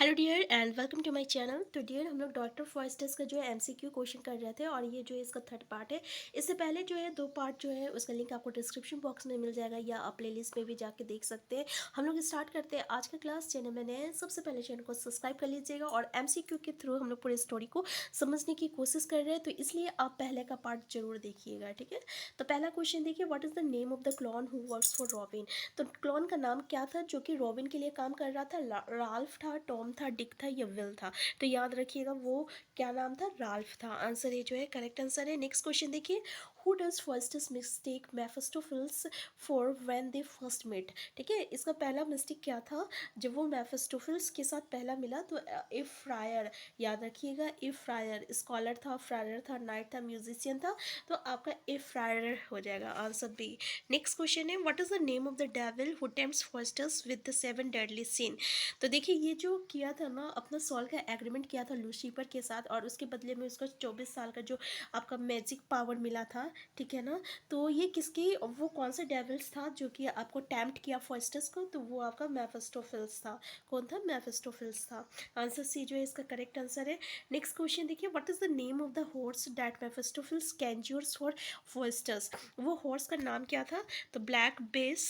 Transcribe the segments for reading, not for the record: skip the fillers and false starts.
Hello dear and welcome to my channel. तो dear हम लोग डॉक्टर फॉरेस्टर्स का जो है एमसीक्यू क्वेश्चन कर रहे थे और ये जो है इसका थर्ड पार्ट है। इससे पहले जो है दो पार्ट जो है उसका लिंक आपको डिस्क्रिप्शन बॉक्स में मिल जाएगा या आप प्लेलिस्ट में भी जाके देख सकते हैं। हम लोग स्टार्ट करते हैं आज का क्लास। चैनल में नए हैं, सबसे पहले चैनल को सब्सक्राइब कर लीजिएगा और एमसीक्यू के थ्रू हम लोग पूरी स्टोरी को समझने की कोशिश कर रहे हैं, तो इसलिए आप पहले का पार्ट जरूर देखिएगा, ठीक है। तो पहला क्वेश्चन देखिए, what is the name of the clone who works for robin. तो क्लॉन का नाम क्या था जो कि रॉबिन के लिए काम कर रहा था? राल्फ था, टॉम था, डिक था या विल था? तो याद रखिएगा वो क्या नाम था? राल्फ था। आंसर ये जो है करेक्ट आंसर है। नेक्स्ट क्वेश्चन देखिए, who does Faustus mistake Mephistopheles for when they first met. ठीक है, इसका पहला मिस्टेक क्या था जब वो मेफिस्टोफिल्स के साथ पहला मिला? तो ए फ्रायर, याद रखिएगा ए फ्रायर। स्कॉलर था, फ्रायर था, नाइट था, म्यूजिशियन था, तो आपका ए फ्रायर हो जाएगा आंसर बी। नेक्स्ट क्वेश्चन है, what is the name of the devil who tempts Faustus with the seven deadly sin. तो देखिए ये जो किया था ना, अपना सॉल का एग्रीमेंट किया था लूसीफर के साथ और उसके बदले में उसको 24 साल का जो आपका मैजिक पावर मिला था, ठीक है ना। तो ये किसकी, वो कौन सा डेविल्स था जो कि आपको टेम्प्ट किया फर्स्टस को? तो वो आपका मेफिस्टोफिल्स था। कौन था? मेफिस्टोफिल्स था। आंसर सी जो है इसका करेक्ट आंसर है। नेक्स्ट क्वेश्चन देखिए, what is the name of the horse that Mephistopheles conjures for Faustus. वो हॉर्स का नाम क्या था? तो Black Bess,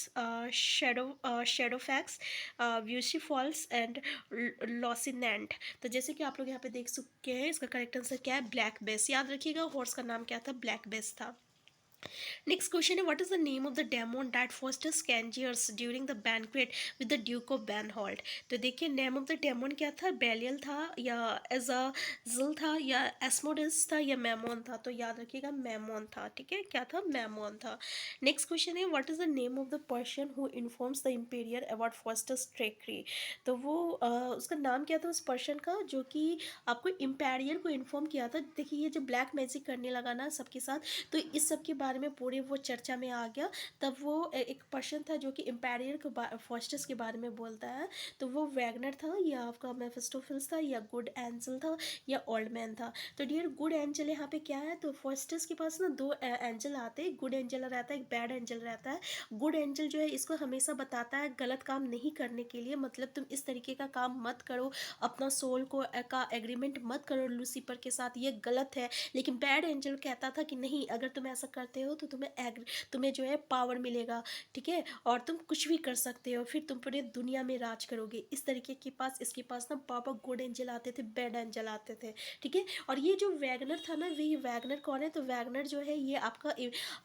Shadowfax, Bucephalus and Rocinante. तो जैसे कि आप लोग यहाँ पे देख सकते हैं, इसका करेक्ट आंसर क्या है? Black Bess. याद रखिएगा हॉर्स का नाम क्या था? ब्लैक बेस था। नेक्स्ट क्वेश्चन है, what is the name of the demon that Faustus conjures during the banquet with the duke of Vanholt. तो देखिए नेम ऑफ द डेमोन क्या था? बेलियल था या एजाजिल था या एस्मोडिस था या मेमोन था? तो याद रखिएगा मेमोन था, ठीक है। क्या था? मेमोन था। नेक्स्ट क्वेश्चन है, what is the name of the person who informs the emperor about Faustus treachery. तो वो उसका नाम क्या था उस पर्सन का जो कि आपको इम्पेरियर को इन्फॉर्म किया था? देखिए ये जो ब्लैक मैजिक करने लगा ना सबके साथ, तो इस सब के बारे में पूरे वो चर्चा में आ गया। तब वो एक पर्सन था जो कि एम्पायर के फर्स्टस के बारे में बोलता है। तो वो वैगनर था या आपका मेफिस्टोफिल्स था या गुड एंजल था या ओल्ड मैन था? तो डियर गुड एंजल यहाँ पे क्या है? तो फर्स्टस के पास ना दो एंजल आते हैं, गुड एंजल रहता है, एक बैड एंजल रहता है। गुड एंजल जो है इसको हमेशा बताता है गलत काम नहीं करने के लिए, मतलब तुम इस तरीके का काम मत करो, अपना सोल को का एग्रीमेंट मत करो लूसीफर के साथ, ये गलत है। लेकिन बैड एंजल कहता था कि नहीं, अगर तुम ऐसा करते हो तो तुम्हें जो है पावर मिलेगा, ठीक है, और तुम कुछ भी कर सकते हो, फिर तुम पूरे दुनिया में राज करोगे। इस तरीके के पास इसके पास ना पापा गुड एंजल आते थे, बैड एंजल आते थे, ठीक है। और ये जो वैगनर था ना, ये वैगनर कौन है? तो वैगनर जो है ये आपका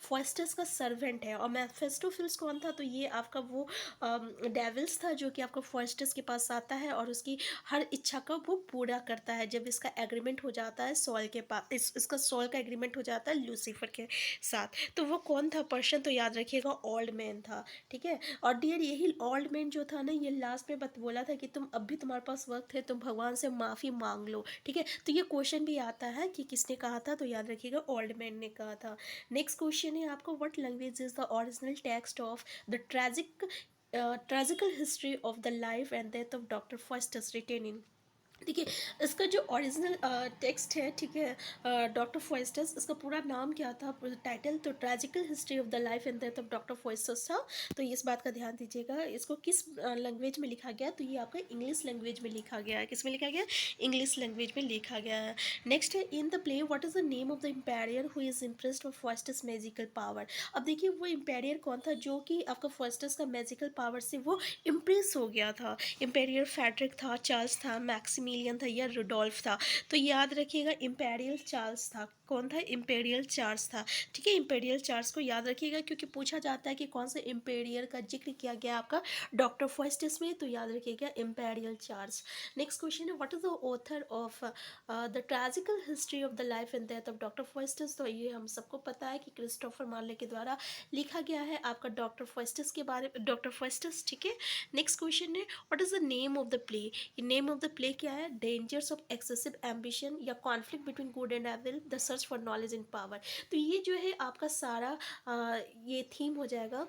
फर्स्टस का सर्वेंट है। और मेफिस्टोफिल्स कौन था? तो ये आपका वो डेविल्स था जो कि आपका फर्स्टस के पास आता है और उसकी हर इच्छा का वो पूरा करता है जब इसका एग्रीमेंट हो जाता है सॉल के पास, इसका सॉल का एग्रीमेंट हो जाता है लूसीफर के साथ। तो वो कौन था पर्सन? तो याद रखिएगा ओल्ड मैन था, ठीक है। और डियर यही ओल्ड मैन जो था ना, ये लास्ट में बोला था कि तुम अब भी तुम्हारे पास वक्त है, तुम भगवान से माफ़ी मांग लो, ठीक है। तो ये क्वेश्चन भी आता है कि किसने कहा था? तो याद रखिएगा ओल्ड मैन ने कहा था। नेक्स्ट क्वेश्चन है आपको, what language is the original text of the tragical history of the life and death of doctor Faustus written in. देखिए इसका जो ओरिजिनल टेक्स्ट है, ठीक है, डॉक्टर फॉइस्टस, इसका पूरा नाम क्या था? टाइटल तो tragical history of the life and death of doctor Faustus था। तो इस बात का ध्यान दीजिएगा। इसको किस लैंग्वेज में लिखा गया? तो ये आपका इंग्लिश लैंग्वेज में लिखा गया है। किस में लिखा गया? इंग्लिश लैंग्वेज में लिखा गया है। नेक्स्ट है, in the play what is the name of the empire who is impressed of Faustus magical power. अब देखिए वो एम्पायर कौन था जो कि आपका फॉइस्टस का मैजिकल पावर से वो इम्प्रेस हो गया था? इम्पेरियल फैड्रिक था, चार्ल्स था, मैक्सिमिलियन था या रुडोल्फ था? तो याद रखिएगा इम्पेरियल चार्ल्स था। कौन था? इम्पेरियल चार्ल्स था, ठीक है। इम्पेरियल चार्ल्स को याद रखिएगा क्योंकि पूछा जाता है कि कौन से इम्पेरियल का जिक्र किया गया आपका डॉक्टर फर्स्टस में, तो याद रखिएगा इम्पेरियल चार्ल्स। नेक्स्ट क्वेश्चन है, what is the author of the tragical history of the life and death of doctor Faustus. तो ये हम सबको पता है कि क्रिस्टोफर मार्ले के द्वारा लिखा गया है आपका डॉक्टर फर्स्टस के बारे में, डॉक्टर फर्स्टस, ठीक है। नेक्स्ट क्वेश्चन है, what is the name of the play. ये नेम ऑफ द प्ले क्या है? डेंजर्स ऑफ एक्सेसिव एम्बिशन या conflict between good and evil, the search for knowledge and power. तो ये जो है आपका सारा ये थीम हो जाएगा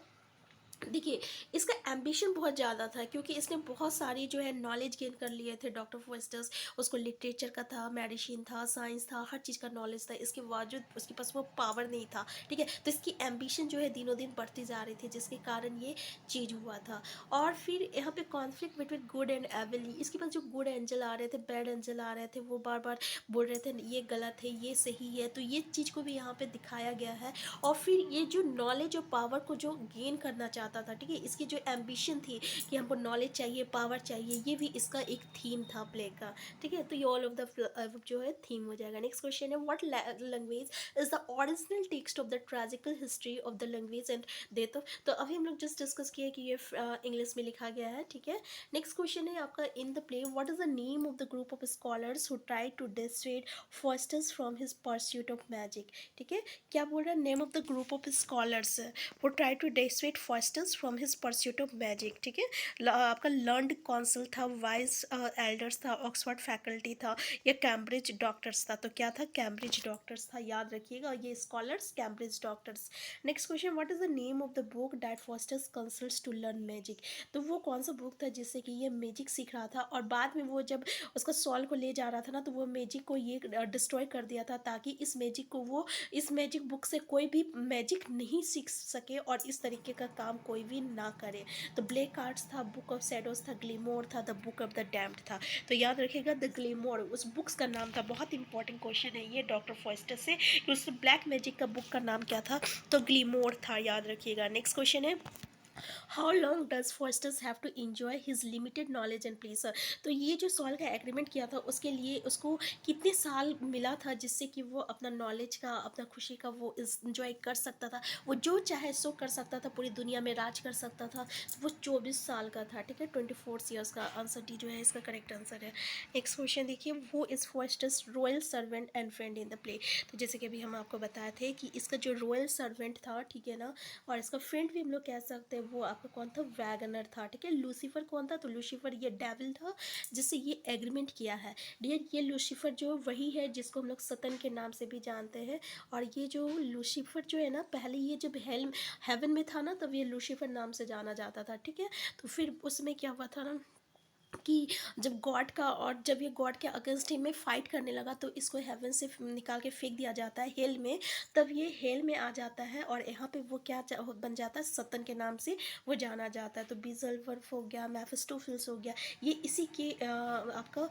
देखिए, इसका एम्बिशन बहुत ज़्यादा था क्योंकि इसने बहुत सारी जो है नॉलेज गेन कर लिए थे डॉक्टर फॉस्टर्स। उसको लिटरेचर का था, मेडिसिन था, साइंस था, हर चीज़ का नॉलेज था। इसके बावजूद उसके पास वो पावर नहीं था, ठीक है। तो इसकी एम्बिशन जो है दिनों दिन बढ़ती जा रही थी, जिसके कारण ये चीज़ हुआ था। और फिर यहाँ पे conflict between good and evil, इसके पास जो गुड एंजल आ रहे थे, बैड एंजल आ रहे थे, वो बार बार बोल रहे थे ये गलत है, ये सही है। तो ये चीज़ को भी यहाँ पे दिखाया गया है। और फिर ये जो नॉलेज और पावर को जो गेन करना चाहता था, ठीक है, इसकी जो एम्बिशन थी कि हमको नॉलेज चाहिए, पावर चाहिए, ये भी इसका एक थीम था प्ले का, ठीक है। तो ये ऑल ऑफ द जो है थीम हो जाएगा। नेक्स्ट क्वेश्चन है, what language is the original text of the tragical history of the language and death of. तो अभी हम लोग जस्ट डिस्कस किए कि ये इंग्लिश में लिखा गया है, ठीक है। नेक्स्ट क्वेश्चन है आपका, in the play what is the name of the group of scholars who try to dissuade Faustus from his pursuit of magic, ठीक है। क्या बोल रहा है, name of the group of scholars वो try to dissuade Faustus from his pursuit of magic, ठीक है। आपका लर्नड काउंसिल था, वाइज एल्डर्स था, ऑक्सफोर्ड फैकल्टी था, या कैम्ब्रिज डॉक्टर्स था। तो क्या था, कैम्ब्रिज डॉक्टर्स था, याद रखिएगा, ये scholars Cambridge doctors. Next question, what is the name of the book that Faustus consults to learn magic. तो वो कौन सा बुक था जिससे कि ये मैजिक सीख रहा था, और बाद में वो जब उसका सॉल को ले जा रहा था ना, तो वो मैजिक को ये डिस्ट्रॉय कर दिया था, ताकि इस मैजिक को वो, इस मैजिक बुक से कोई भी मैजिक नहीं सीख सके और इस तरीके का काम कोई भी ना करे। तो ब्लैक आर्ट्स था, बुक ऑफ शैडोज था, ग्लिमोर था, the book of the damned था। तो याद रखिएगा द ग्लिमोर उस बुक्स का नाम था। बहुत इंपॉर्टेंट क्वेश्चन है ये डॉक्टर फॉस्टर से कि उस ब्लैक मैजिक का बुक का नाम क्या था, तो ग्लिमोर था, याद रखिएगा। नेक्स्ट क्वेश्चन है, how long does Faustus have to enjoy his limited knowledge and pleasure. तो ये जो सॉल का एग्रीमेंट किया था उसके लिए उसको कितने साल मिला था जिससे कि वो अपना नॉलेज का, अपना खुशी का वो इंजॉय कर सकता था, वो जो चाहे सो कर सकता था, पूरी दुनिया में राज कर सकता था। तो वो 24 साल का था, ठीक है, 24 ईयर्स का। आंसर डी जो है इसका करेक्ट आंसर है। नेक्स्ट क्वेश्चन देखिए, वो is fosters royal servant and friend in the play. तो जैसे कि अभी हम आपको बताए थे कि इसका जो रॉयल सर्वेंट था, ठीक है ना, और इसका फ्रेंड भी हम लोग कह सकते हैं, वो आपका कौन था, वैगनर था, ठीक है। लूसीफर कौन था, तो लूसीफर ये डेविल था जिससे ये एग्रीमेंट किया है। डियर, ये लूसीफर जो वही है जिसको हम लोग सतन के नाम से भी जानते हैं। और ये जो लूसीफर जो है ना, पहले ये जब हेवन में था ना, तब ये लूसीफर नाम से जाना जाता था, ठीक है। तो फिर उसमें क्या हुआ था ना कि जब गॉड का, और जब ये गॉड के अगेंस्ट में फाइट करने लगा, तो इसको हेवन से निकाल के फेंक दिया जाता है हेल में। तब ये हेल में आ जाता है और यहाँ पे वो क्या बन जाता है, सतन के नाम से वो जाना जाता है। तो बीजलवर्फ हो गया, मेफिस्टोफिल्स हो गया, ये इसी के आपका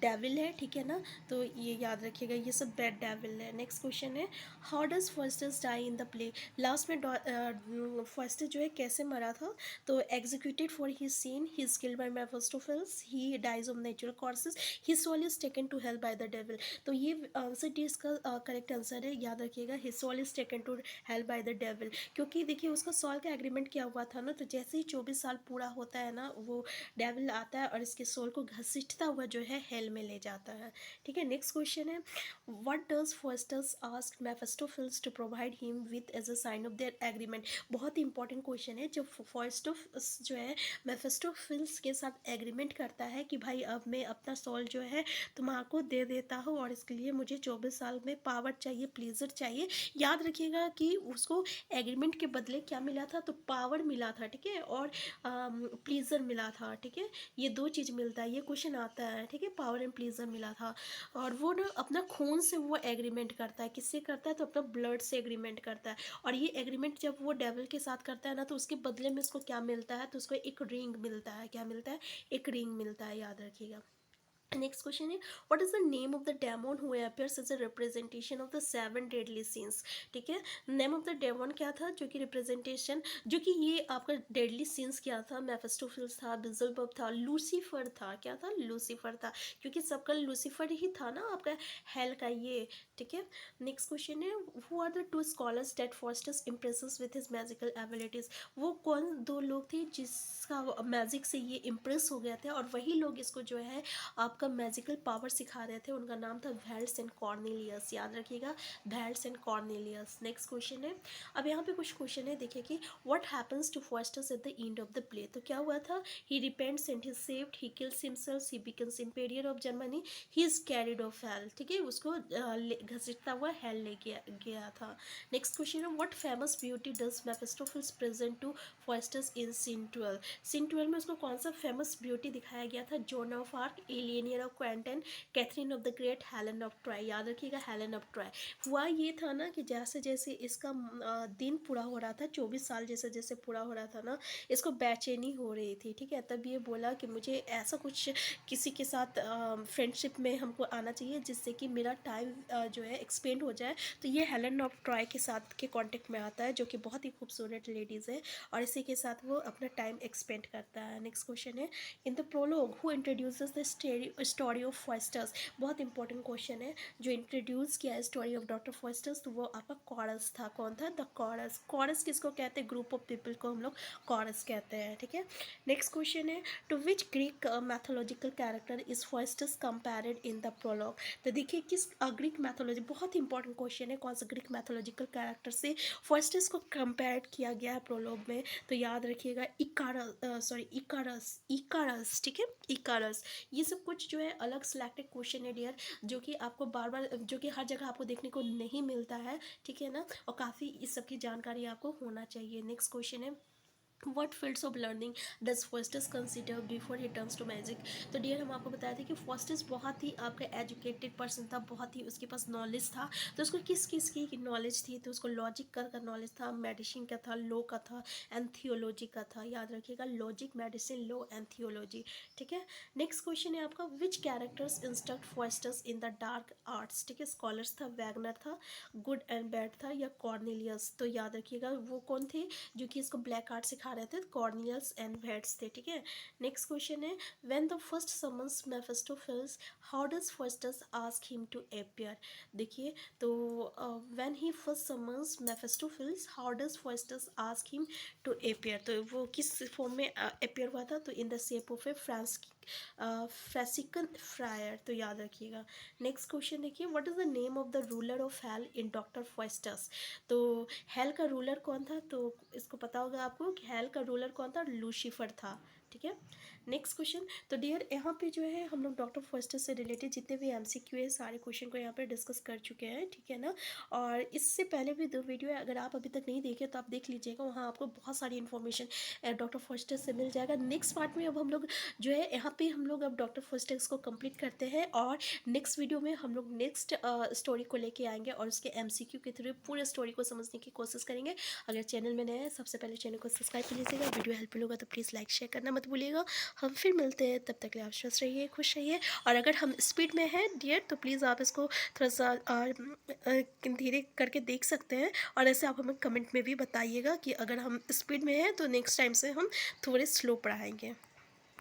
डेविल है, ठीक है ना। तो ये याद रखिएगा, ये सब बैड डेविल है। नेक्स्ट क्वेश्चन है, how does Faustus die in the play. Last में फर्स्ट जो है कैसे मरा था, तो executed for his sin, he is killed by Mephistopheles, he dies of natural causes, his soul is taken to hell by the devil। तो ये answer D इसका करेक्ट आंसर है, याद रखिएगा, his soul is taken to hell by the devil। क्योंकि देखिए उसका sol का एग्रीमेंट क्या हुआ था ना, तो जैसे ही 24 साल पूरा होता है ना, वो डेविल आता है और इसके सोल को घसीटता हुआ जो है हेल में ले जाता है, ठीक है। नेक्स्ट क्वेश्चन है, what does Faustus ask Mephistopheles to provide him with as a sign of their agreement। बहुत ही इंपॉर्टेंट क्वेश्चन है। जब फॉस्टोफिल्स जो है मेफिस्टोफिल्स के साथ एग्रीमेंट करता है कि भाई अब मैं अपना सोल जो है तुम्हारे दे देता हूँ, और इसके लिए मुझे 24 साल में पावर चाहिए, प्लेजर चाहिए। याद रखिएगा कि उसको एग्रीमेंट के बदले क्या मिला था, तो पावर मिला था, ठीक है, और प्लेजर मिला था, ठीक है। ये दो चीज़ मिलता है, ये क्वेश्चन आता है, ठीक है, पावर एंड प्लेजर मिला था। और वो ना अपना खून से वो एग्रीमेंट करता है, किससे करता है, तो अपना ब्लड से एग्रीमेंट करता है। और ये एग्रीमेंट जब वो डेविल के साथ करता है ना, तो उसके बदले में उसको क्या मिलता है, तो उसको एक रिंग मिलता है। क्या मिलता है, एक रिंग मिलता है, याद रखिएगा। नेक्स्ट क्वेश्चन है, what is the name of the demon who appears as a representation of the 7 deadly sins. ठीक है, नेम ऑफ द डेमन क्या था, जो कि रिप्रेजेंटेशन, जो कि ये आपका डेडली सिंस क्या था, मेफिस्टोफिल्स था, बिजलबब था, लूसीफर था। क्या था, लूसीफर था, क्योंकि सबका लूसीफर ही था ना आपका हेल का ये, ठीक है। नेक्स्ट क्वेश्चन है, who are the 2 scholars that Faustus impresses with his magical abilities. वो कौन 2 लोग थे जिसका मैजिक से ये इम्प्रेस हो गया था, और वही लोग इसको जो है आपका मैजिकल पावर सिखा रहे थे उनका नाम था वेल्स एंड कॉर्नेलियस, याद रखिएगा, Valdes and Cornelius. Next question है, अब यहाँ पे कुछ क्वेश्चन है, देखिए कि what happens to Faustus at the end of the play. तो क्या हुआ था, he repents and he saved, he kills himself, he becomes emperor of Germany, he is carried off hell, ठीक है, उसको घसीटता हुआ हेल ले गया था। नेक्स्ट क्वेश्चन है, what famous beauty does Mephistopheles present to Faustus in scene 12। Scene 12 में उसको कौन सा फेमस ब्यूटी दिखाया गया था, Joan of Arc, Eleanor of Aquitaine, Catherine of the Great, Helen of Troy, याद रखिएगा हेलेन ऑफ ट्रॉय। हुआ ये था ना कि जैसे जैसे इसका दिन पूरा हो रहा था, 24 साल जैसे जैसे पूरा हो रहा था ना, इसको बेचैनी हो रही थी, ठीक है, तब ये बोला कि मुझे ऐसा कुछ किसी के साथ फ्रेंडशिप में हमको आना चाहिए जिससे कि मेरा टाइम जो है एक्सपेंड हो जाए। तो ये हेलेन ऑफ ट्रॉय के साथ के कांटेक्ट में आता है, जो कि बहुत ही खूबसूरत लेडीज़ है, और इसी के साथ वो अपना टाइम एक्सपेंड करता है। नेक्स्ट क्वेश्चन है, in the prologue who introduces the story of Faustus. बहुत इंपॉर्टेंट क्वेश्चन है, जो इंट्रोड्यूस किया है स्टोरी ऑफ डॉक्टर फॉस्टर्स, तो वो आपका कॉरस था। कौन था, द कॉरस। कॉरस किसको कहते हैं, ग्रुप ऑफ पीपल को हम लोग कॉरस कहते हैं, ठीक है। नेक्स्ट क्वेश्चन है, to which Greek mythological character is Faustus compared in the prologue. तो देखिए किस ग्रीक मैथोलॉजी, बहुत इंपॉर्टेंट क्वेश्चन है, कौन सा ग्रीक मैथोलॉजिकल कैरेक्टर से फॉस्टर्स को कंपेयर किया गया है प्रोलॉग में। तो याद रखिएगा इकारस, इकारस, ठीक है, इकारस। ये सब कुछ जो है अलग सिलेक्टेड क्वेश्चन है डियर, जो कि आपको बार बार, जो कि हर जगह आपको देखने को नहीं मिलता है, ठीक है ना, और काफ़ी इस सब की जानकारी आपको होना चाहिए। नेक्स्ट क्वेश्चन है, what fields of learning does Faustus consider before he turns to magic. तो डियर हम आपको बताया था कि फॉस्टर्स बहुत ही आपका एजुकेटेड पर्सन था, बहुत ही उसके पास नॉलेज था। तो उसको किस किस की नॉलेज थी, तो उसको लॉजिक का नॉलेज था, मेडिसिन का था, लॉ का था, एंड थियोलॉजी का था, याद रखिएगा, logic, medicine, law and theology, ठीक है। नेक्स्ट क्वेश्चन है आपका, which characters instruct Faustus in the dark arts, ठीक है, स्कॉलर्स था, वैगनर था, गुड एंड बैड था, या कॉर्नेलियस। तो याद रखिएगा वो कौन थे जो कि इसको ब्लैक आर्ट सिखा रहे थे, कॉर्नियल्स एंड वेट्स थे, ठीक है। नेक्स्ट क्वेश्चन है, when the first summons Mephistopheles, how does Faustus ask him to appear. देखिए, तो when he first summons Mephistopheles, how does Faustus ask him to appear. तो वो किस फॉर्म में अपीयर हुआ था, तो in the shape of a Franciscan friar, तो याद रखिएगा। नेक्स्ट क्वेश्चन देखिए, what is the name of the ruler of hell in Doctor Faustus. तो हेल का रूलर कौन था, तो इसको पता होगा आपको कि हेल का रूलर कौन था, लूसीफर था, ठीक है। नेक्स्ट क्वेश्चन, तो डियर यहाँ पे जो है हम लोग डॉक्टर फॉस्टर से रिलेटेड जितने भी एमसीक्यू है सारे क्वेश्चन को यहाँ पे डिस्कस कर चुके हैं, ठीक है ना। और इससे पहले भी 2 वीडियो है, अगर आप अभी तक नहीं देखे तो आप देख लीजिएगा, वहाँ आपको बहुत सारी इन्फॉर्मेशन डॉक्टर फॉस्टर से मिल जाएगा। नेक्स्ट पार्ट में अब हम लोग जो है यहाँ पे हम लोग अब डॉक्टर फॉस्टर्स को कंप्लीट करते हैं, और नेक्स्ट वीडियो में हम लोग नेक्स्ट स्टोरी को लेके आएंगे और उसके एमसीक्यू के थ्रू पूरे स्टोरी को समझने की कोशिश करेंगे। अगर चैनल में नए हैं, सबसे पहले चैनल को सब्सक्राइब कर लीजिएगा, वीडियो हेल्पफुल होगा तो प्लीज़ लाइक शेयर करना मत भूलिएगा। हम फिर मिलते हैं, तब तक के लिए आप स्वस्थ रहिए, खुश रहिए। और अगर हम स्पीड में हैं डियर, तो प्लीज़ आप इसको थोड़ा सा धीरे करके देख सकते हैं, और ऐसे आप हमें कमेंट में भी बताइएगा कि अगर हम स्पीड में हैं तो नेक्स्ट टाइम से हम थोड़े स्लो पढ़ाएंगे।